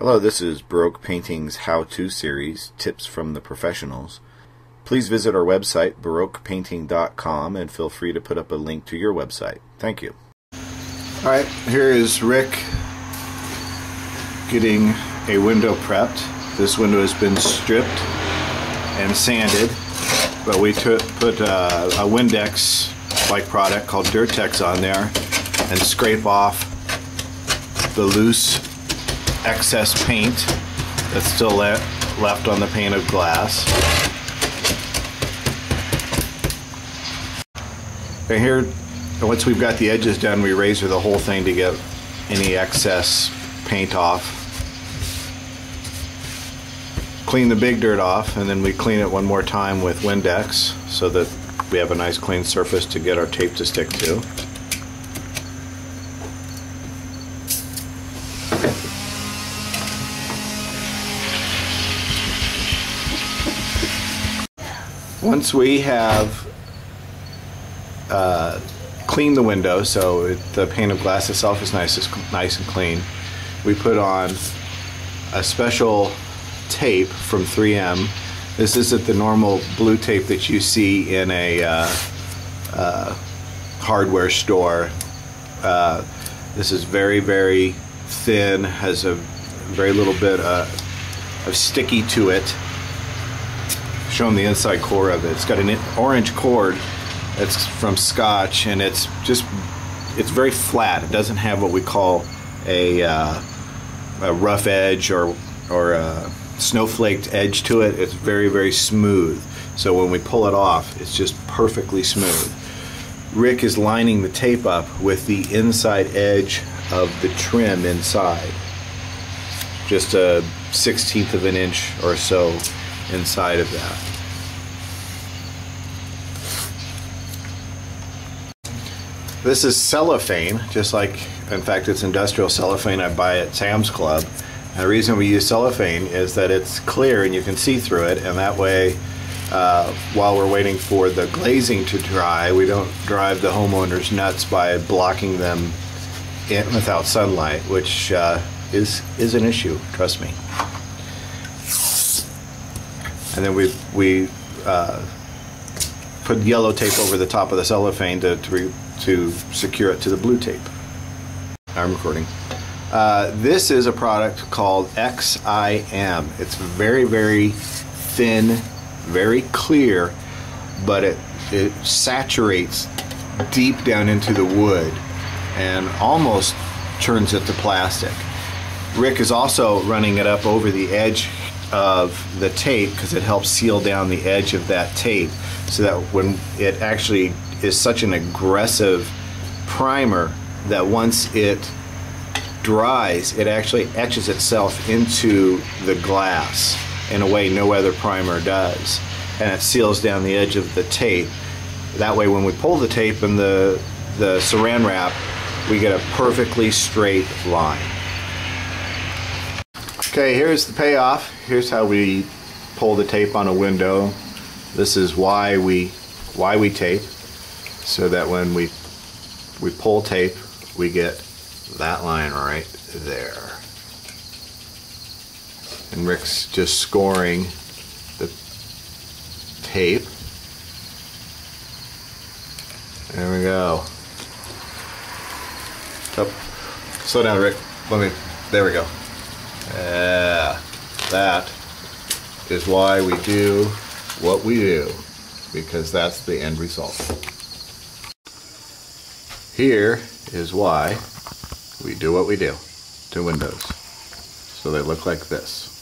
Hello, this is Baroque Painting's How-To series, Tips from the Professionals. Please visit our website, baroquepainting.com, and feel free to put up a link to your website. Thank you. Alright, here is Rick getting a window prepped. This window has been stripped and sanded, but we put a Windex-like product called Durtex on there and scrape off the loose excess paint that's still left on the pane of glass. And here, once we've got the edges done, we razor the whole thing to get any excess paint off. Clean the big dirt off, and then we clean it one more time with Windex so that we have a nice clean surface to get our tape to stick to. Once we have cleaned the window so the pane of glass itself is nice and clean, we put on a special tape from 3M. This isn't the normal blue tape that you see in a hardware store. This is very, very thin, has a very little bit of sticky to it. Showing the inside core of it. It's got an orange cord that's from Scotch, and it's very flat. It doesn't have what we call a rough edge or a snowflaked edge to it. It's very, very smooth. So when we pull it off, it's just perfectly smooth. Rick is lining the tape up with the inside edge of the trim inside. Just a 1/16 of an inch or so inside of that. This is cellophane, just like, in fact, it's industrial cellophane I buy at Sam's Club. And the reason we use cellophane is that it's clear and you can see through it, and that way while we're waiting for the glazing to dry, we don't drive the homeowners nuts by blocking them in without sunlight, which is an issue, trust me. And then we put yellow tape over the top of the cellophane to secure it to the blue tape. I'm recording. This is a product called XIM. It's very, very thin, very clear, but it saturates deep down into the wood and almost turns it to plastic. Rick is also running it up over the edge of the tape because it helps seal down the edge of that tape, so that when it actually is such an aggressive primer that once it dries, it actually etches itself into the glass in a way no other primer does, and it seals down the edge of the tape. That way when we pull the tape and the saran wrap, we get a perfectly straight line. Okay, here's the payoff. Here's how we pull the tape on a window. This is why we tape, so that when we pull tape, we get that line right there. And Rick's just scoring the tape. There we go. Oh, slow down, Rick. There we go. That is why we do what we do, because that's the end result. Here is why we do what we do to windows, so they look like this.